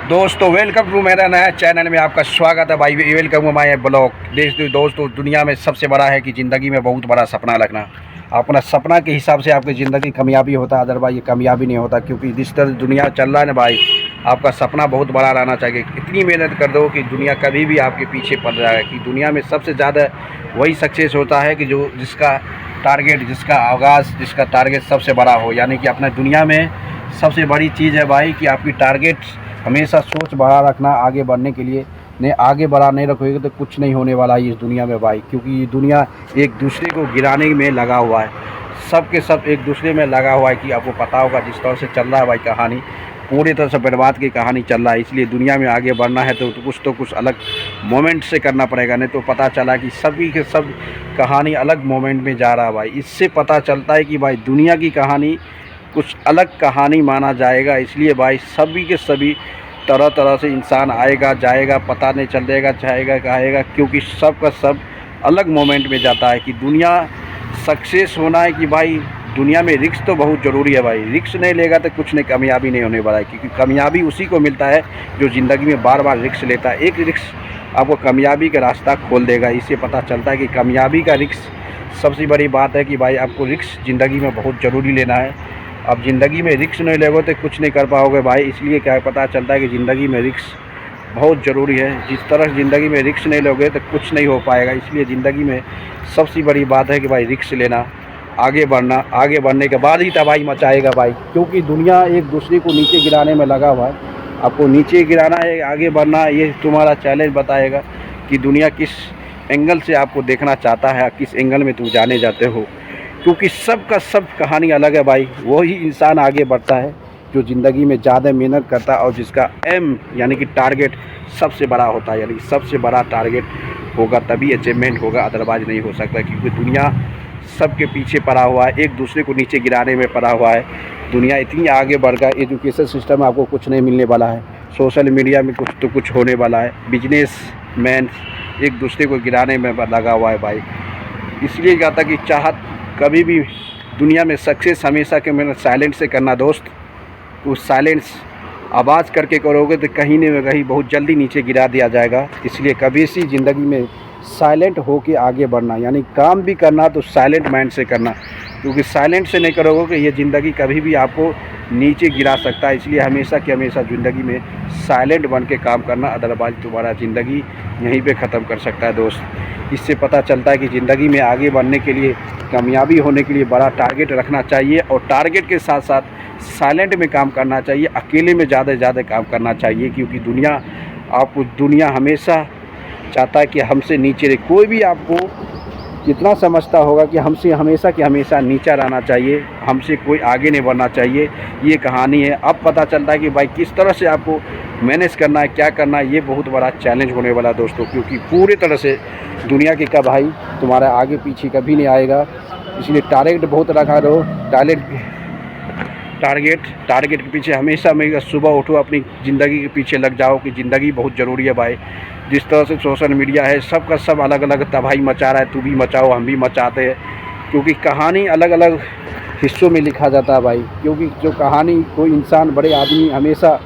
दोस्तों welcome to मेरा नया चैनल में आपका स्वागत है भाई। Welcome to my blog. दोस्तों दुनिया में सबसे बड़ा है कि ज़िंदगी में बहुत बड़ा सपना रखना। अपना सपना के हिसाब से आपकी ज़िंदगी कामयाबी होता है, अदरवाइज ये कामयाबी नहीं होता। क्योंकि जिस तरह दुनिया चल रहा है ना भाई, आपका सपना बहुत बड़ा रहना चाहिए। इतनी मेहनत कर दो कि दुनिया कभी भी आपके पीछे पड़ जाएगा। कि दुनिया में सबसे ज़्यादा वही सक्सेस होता है कि जो जिसका टारगेट, जिसका आगाज़, जिसका टारगेट सबसे बड़ा हो। यानी कि अपना दुनिया में सबसे बड़ी चीज़ है भाई कि आपकी टारगेट हमेशा सोच बड़ा रखना आगे बढ़ने के लिए। नहीं आगे बढ़ा नहीं रखोगे तो कुछ नहीं होने वाला है इस दुनिया में भाई। क्योंकि ये दुनिया एक दूसरे को गिराने में लगा हुआ है, सब के सब एक दूसरे में लगा हुआ है। कि आपको पता होगा जिस तरह से चल रहा है भाई कहानी, पूरी तरह से बर्बाद की कहानी चल रहा है। इसलिए दुनिया में आगे बढ़ना है तो कुछ अलग मोमेंट से करना पड़ेगा। नहीं तो पता चला कि सभी के सब कहानी अलग मोमेंट में जा रहा है भाई। इससे पता चलता है कि भाई दुनिया की कहानी कुछ अलग कहानी माना जाएगा। इसलिए भाई सभी के सभी तरह तरह से इंसान आएगा जाएगा, पता नहीं चलेगा चाहेगा कहेगा। क्योंकि सब का सब अलग मोमेंट में जाता है। कि दुनिया सक्सेस होना है कि भाई दुनिया में रिस्क तो बहुत ज़रूरी है भाई। रिस्क नहीं लेगा तो कुछ नहीं, कामयाबी नहीं होने वाला है। क्योंकि कामयाबी उसी को मिलता है जो ज़िंदगी में बार बार रिस्क लेता है। एक रिस्क आपको कामयाबी का रास्ता खोल देगा। इससे पता चलता है कि कामयाबी का रिस्क सबसे बड़ी बात है। कि भाई आपको रिस्क ज़िंदगी में बहुत ज़रूरी लेना है। अब ज़िंदगी में रिस्क नहीं लोगे तो कुछ नहीं कर पाओगे भाई। इसलिए क्या पता चलता है कि ज़िंदगी में रिस्क बहुत ज़रूरी है। जिस तरह ज़िंदगी में रिस्क नहीं लोगे तो कुछ नहीं हो पाएगा। इसलिए ज़िंदगी में सबसे बड़ी बात है कि भाई रिस्क लेना, आगे बढ़ना। आगे बढ़ने के बाद ही तबाही मचाएगा भाई। क्योंकि दुनिया एक दूसरे को नीचे गिराने में लगा हुआ है। आपको नीचे गिराना है, आगे बढ़ना है, ये तुम्हारा चैलेंज बताएगा कि दुनिया किस एंगल से आपको देखना चाहता है, किस एंगल में तुम जाने जाते हो। क्योंकि सब का सब कहानी अलग है भाई। वही इंसान आगे बढ़ता है जो ज़िंदगी में ज़्यादा मेहनत करता है और जिसका एम यानी कि टारगेट सबसे बड़ा होता है। यानी सबसे बड़ा टारगेट होगा तभी अचीवमेंट होगा, अदरवाइज नहीं हो सकता। क्योंकि दुनिया सबके पीछे पड़ा हुआ है, एक दूसरे को नीचे गिराने में पड़ा हुआ है। दुनिया इतनी आगे बढ़ गया, एजुकेशन सिस्टम में आपको कुछ नहीं मिलने वाला है। सोशल मीडिया में कुछ तो कुछ होने वाला है। बिजनेस मैन एक दूसरे को गिराने में लगा हुआ है भाई। इसलिए कहता कि चाहत कभी भी दुनिया में सक्सेस हमेशा के मेहनत साइलेंट से करना दोस्त। तो साइलेंस आवाज़ करके करोगे तो कहीं न कहीं बहुत जल्दी नीचे गिरा दिया जाएगा। इसलिए कभी सी ज़िंदगी में साइलेंट हो के आगे बढ़ना, यानी काम भी करना तो साइलेंट माइंड से करना। क्योंकि साइलेंट से नहीं करोगे कि ये ज़िंदगी कभी भी आपको नीचे गिरा सकता है। इसलिए हमेशा की हमेशा ज़िंदगी में साइलेंट बन के काम करना, अदरवाइज तुम्हारा ज़िंदगी यहीं पे ख़त्म कर सकता है दोस्त। इससे पता चलता है कि ज़िंदगी में आगे बढ़ने के लिए, कामयाबी होने के लिए बड़ा टारगेट रखना चाहिए। और टारगेट के साथ साथ साइलेंट में काम करना चाहिए, अकेले में ज़्यादा से ज़्यादा काम करना चाहिए। क्योंकि दुनिया हमेशा चाहता है कि हमसे नीचे रहे। कोई भी आपको जितना समझता होगा कि हमसे हमेशा कि हमेशा नीचा रहना चाहिए, हमसे कोई आगे नहीं बढ़ना चाहिए। ये कहानी है। अब पता चलता है कि भाई किस तरह से आपको मैनेज करना है, क्या करना है। ये बहुत बड़ा चैलेंज होने वाला दोस्तों। क्योंकि पूरी तरह से दुनिया के का भाई तुम्हारा आगे पीछे कभी नहीं आएगा। इसलिए टारगेट बहुत रखा रहो। टारगेट के पीछे हमेशा सुबह उठो, अपनी ज़िंदगी के पीछे लग जाओ। कि ज़िंदगी बहुत ज़रूरी है भाई। जिस तरह से सोशल मीडिया है, सब का सब अलग अलग तबाही मचा रहा है। तू भी मचाओ, हम भी मचाते हैं। क्योंकि कहानी अलग अलग हिस्सों में लिखा जाता है भाई। क्योंकि जो कहानी कोई इंसान, बड़े आदमी हमेशा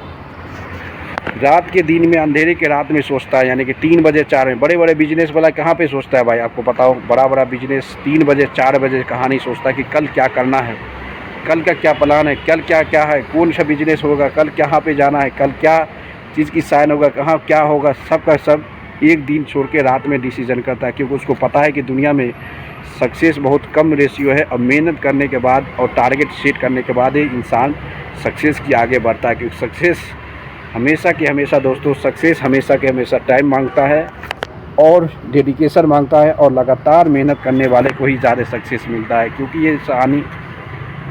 रात के दिन में, अंधेरे के रात में सोचता है। यानी कि 3 बजे 4 बजे बड़े बड़े बिजनेस वाला कहाँ पे सोचता है भाई? आपको पता हो, बड़ा बिजनेस 3 बजे 4 बजे कहानी सोचता है कि कल क्या करना है, कल का क्या प्लान है, कल क्या क्या है, कौन सा बिजनेस होगा, कल कहाँ पे जाना है, कल क्या चीज़ की साइन होगा, कहाँ क्या होगा। सब का सब एक दिन छोड़ के रात में डिसीजन करता है। क्योंकि उसको पता है कि दुनिया में सक्सेस बहुत कम रेशियो है। और मेहनत करने के बाद और टारगेट सेट करने के बाद ही इंसान सक्सेस की आगे बढ़ता है। क्योंकि सक्सेस हमेशा के हमेशा दोस्तों, सक्सेस हमेशा के हमेशा टाइम मांगता है और डेडिकेशन मांगता है। और लगातार मेहनत करने वाले को ही ज़्यादा सक्सेस मिलता है। क्योंकि ये कहानी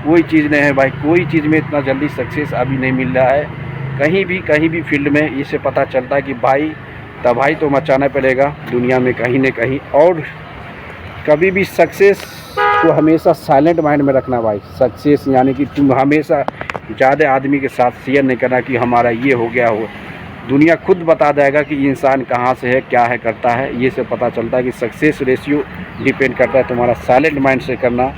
कोई चीज़ नहीं है भाई। कोई चीज़ में इतना जल्दी सक्सेस अभी नहीं मिल रहा है कहीं भी फील्ड में। इससे पता चलता है कि भाई तबाही तो मचाना पड़ेगा दुनिया में कहीं न कहीं। और कभी भी सक्सेस को हमेशा साइलेंट माइंड में रखना भाई। सक्सेस यानी कि तुम हमेशा ज़्यादा आदमी के साथ शेयर नहीं करना कि हमारा ये हो गया हो। दुनिया खुद बता देगा कि इंसान कहाँ से है, क्या है, करता है। ये से पता चलता है कि सक्सेस रेशियो डिपेंड करता है तुम्हारा साइलेंट माइंड से करना।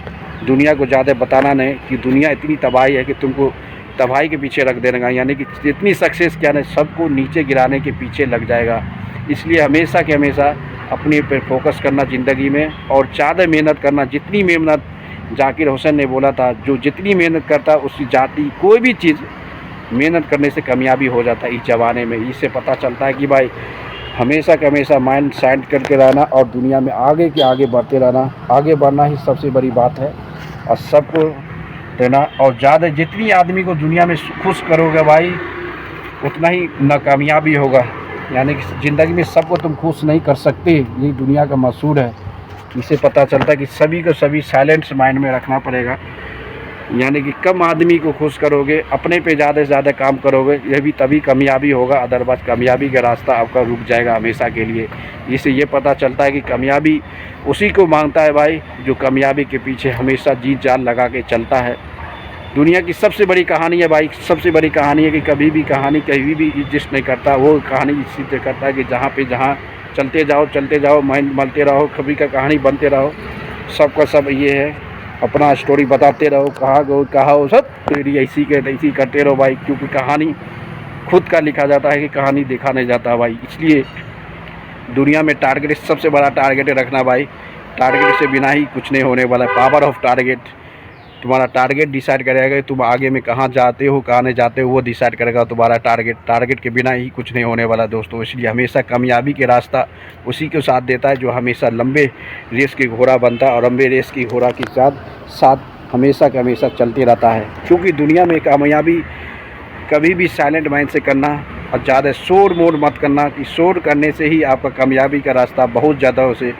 दुनिया को ज़्यादा बताना नहीं कि दुनिया इतनी तबाही है कि तुमको तबाही के पीछे रख देगा, यानी कि जितनी सक्सेस क्या है सबको नीचे गिराने के पीछे लग जाएगा। इसलिए हमेशा के हमेशा अपने पे फोकस करना ज़िंदगी में, और ज़्यादा मेहनत करना। जितनी मेहनत जाकिर हुसैन ने बोला था, जो जितनी मेहनत करता उसकी जाति कोई भी चीज़ मेहनत करने से कामयाबी हो जाता है इस ज़माने में। इससे पता चलता है कि भाई हमेशा के हमेशा माइंड सेट करके रहना और दुनिया में आगे के आगे बढ़ते रहना। आगे बढ़ना ही सबसे बड़ी बात है, और सबको देना। और ज़्यादा जितनी आदमी को दुनिया में खुश करोगे भाई उतना ही नाकामयाबी होगा। यानी कि ज़िंदगी में सबको तुम खुश नहीं कर सकते, ये दुनिया का मशहूर है। इससे पता चलता है कि सभी को सभी साइलेंस माइंड में रखना पड़ेगा। यानी कि कम आदमी को खुश करोगे, अपने पे ज़्यादा से ज़्यादा काम करोगे, यह भी तभी कामयाबी होगा। अदरवाइज कामयाबी का रास्ता आपका रुक जाएगा हमेशा के लिए। इससे ये पता चलता है कि कामयाबी उसी को मांगता है भाई जो कामयाबी के पीछे हमेशा जी जान लगा के चलता है। दुनिया की सबसे बड़ी कहानी है भाई, सबसे बड़ी कहानी है कि कभी भी कहानी कहीं भी एग्जिस्ट नहीं करता। वो कहानी इसी से करता है कि जहाँ चलते जाओ, माइंड मलते रहो, कभी का कहानी बनते रहो। सबका सब ये है, अपना स्टोरी बताते रहो, कहा हो सब ऐसी करते रहो भाई। क्योंकि कहानी खुद का लिखा जाता है कि कहानी देखा नहीं जाता भाई। इसलिए दुनिया में टारगेट सबसे बड़ा टारगेट रखना भाई। टारगेट से बिना ही कुछ नहीं होने वाला है। पावर ऑफ टारगेट, तुम्हारा टारगेट डिसाइड करेगा कि तुम आगे में कहाँ जाते हो कहाँ नहीं जाते हो, वो डिसाइड करेगा तुम्हारा टारगेट के बिना ही कुछ नहीं होने वाला दोस्तों। इसलिए हमेशा कामयाबी के रास्ता उसी के साथ देता है जो हमेशा लंबे रेस की घोड़ा बनता है, और लंबे रेस की घोड़ा के साथ हमेशा का हमेशा चलते रहता है। क्योंकि दुनिया में कामयाबी कभी भी साइलेंट माइंड से करना, और ज़्यादा शोर मोर मत करना कि शोर करने से ही आपका कामयाबी का रास्ता बहुत ज़्यादा उसे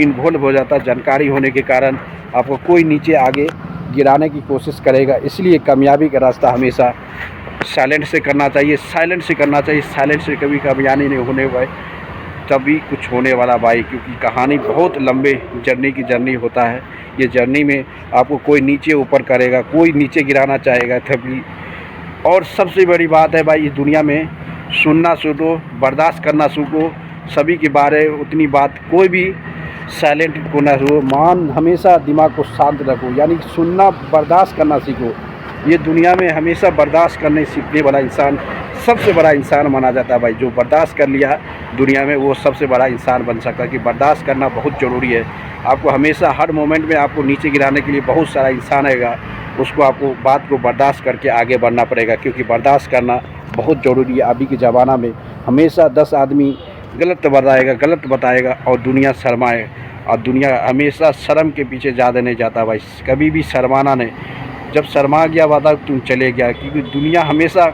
इन्वॉल्व हो जाता है। जानकारी होने के कारण आपको कोई नीचे आगे गिराने की कोशिश करेगा। इसलिए कामयाबी का रास्ता हमेशा साइलेंट से करना चाहिए, साइलेंट से कभी कामयाबी नहीं होने भाई, तभी कुछ होने वाला भाई। क्योंकि कहानी बहुत लंबे जर्नी होता है। ये जर्नी में आपको कोई नीचे ऊपर करेगा, कोई नीचे गिराना चाहेगा तभी। और सबसे बड़ी बात है भाई, इस दुनिया में सुनना सीखो, बर्दाश्त करना सीखो, सभी के बारे उतनी बात कोई भी साइलेंट को ना हो। हमेशा दिमाग को शांत रखो, यानी सुनना बर्दाश्त करना सीखो। ये दुनिया में हमेशा बर्दाश्त करने सीखने वाला इंसान सबसे बड़ा इंसान माना जाता है भाई। जो बर्दाश्त कर लिया दुनिया में वो सबसे बड़ा इंसान बन सकता है। कि बर्दाश्त करना बहुत ज़रूरी है। आपको हमेशा हर मोमेंट में आपको नीचे गिराने के लिए बहुत सारा इंसान आएगा, उसको आपको बात को बर्दाश्त करके आगे बढ़ना पड़ेगा। क्योंकि बर्दाश्त करना बहुत ज़रूरी है। अभी के ज़माना में हमेशा 10 आदमी गलत बताएगा और दुनिया शर्माए, और दुनिया हमेशा शर्म के पीछे ज़्यादा नहीं जाता भाई। कभी भी शर्माना नहीं, जब शर्मा गया वादा तुम चले गया। क्योंकि दुनिया हमेशा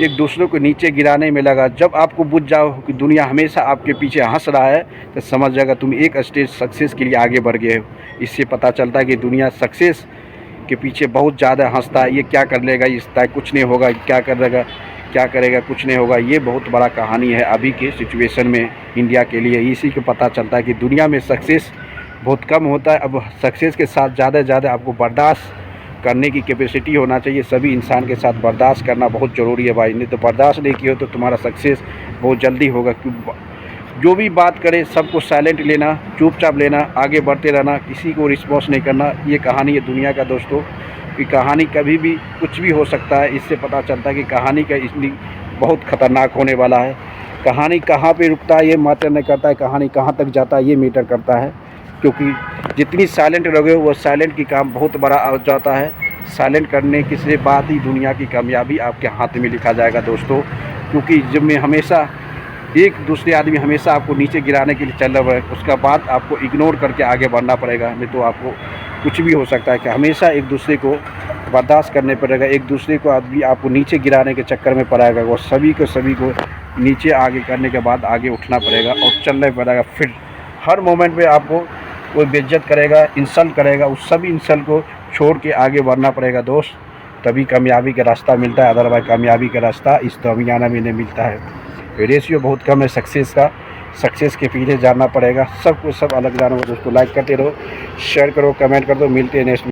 एक दूसरे को नीचे गिराने में लगा। जब आपको बुझ जाओ कि दुनिया हमेशा आपके पीछे हंस रहा है तो समझ जाएगा तुम एक स्टेज सक्सेस के लिए आगे बढ़ गए हो। इससे पता चलता है कि दुनिया सक्सेस के पीछे बहुत ज़्यादा हंसता है। ये क्या कर लेगा, इसका कुछ नहीं होगा, क्या करेगा कुछ नहीं होगा। ये बहुत बड़ा कहानी है अभी के सिचुएशन में इंडिया के लिए। इसी को पता चलता है कि दुनिया में सक्सेस बहुत कम होता है। अब सक्सेस के साथ ज़्यादा आपको बर्दाश्त करने की कैपेसिटी होना चाहिए। सभी इंसान के साथ बर्दाश्त करना बहुत ज़रूरी है भाई। नहीं तो बर्दाश्त नहीं किया तो तुम्हारा सक्सेस बहुत जल्दी होगा। जो भी बात करे सबको साइलेंट लेना, चुपचाप लेना, आगे बढ़ते रहना, किसी को रिस्पॉन्स नहीं करना। ये कहानी है दुनिया का दोस्तों, कि कहानी कभी भी कुछ भी हो सकता है। इससे पता चलता है कि कहानी का इसलिए बहुत ख़तरनाक होने वाला है। कहानी कहाँ पे रुकता है ये मैटर नहीं करता है, कहानी कहाँ तक जाता है ये मैटर करता है। क्योंकि जितनी साइलेंट रहोगे वो साइलेंट की काम बहुत बड़ा हो जाता है। साइलेंट करने की से बात ही दुनिया की कामयाबी आपके हाथ में लिखा जाएगा दोस्तों। क्योंकि जब में हमेशा एक दूसरे आदमी हमेशा आपको नीचे गिराने के लिए चल रहा है, उसका बात आपको इग्नोर करके आगे बढ़ना पड़ेगा। नहीं तो आपको कुछ भी हो सकता है। कि हमेशा एक दूसरे को बर्दाश्त करने पड़ेगा। एक दूसरे को आदमी आपको नीचे गिराने के चक्कर में पड़ेगा, वो सभी को नीचे आगे करने के बाद आगे उठना पड़ेगा और चलना पड़ेगा। फिर हर मोमेंट पे आपको कोई बेइज्जत करेगा, इंसल्ट करेगा, उस सभी इंसल्ट को छोड़ के आगे बढ़ना पड़ेगा दोस्त। तभी कामयाबी का रास्ता मिलता है। अदरवाइज कामयाबी का रास्ता इस दुनिया में नहीं मिलता है। रेशियो बहुत कम है सक्सेस का। सक्सेस के पीछे जाना पड़ेगा। सबको सब अलग जाना हो दोस्तों। लाइक करते रहो, शेयर करो, कमेंट कर दो। मिलते हैं नेक्स्ट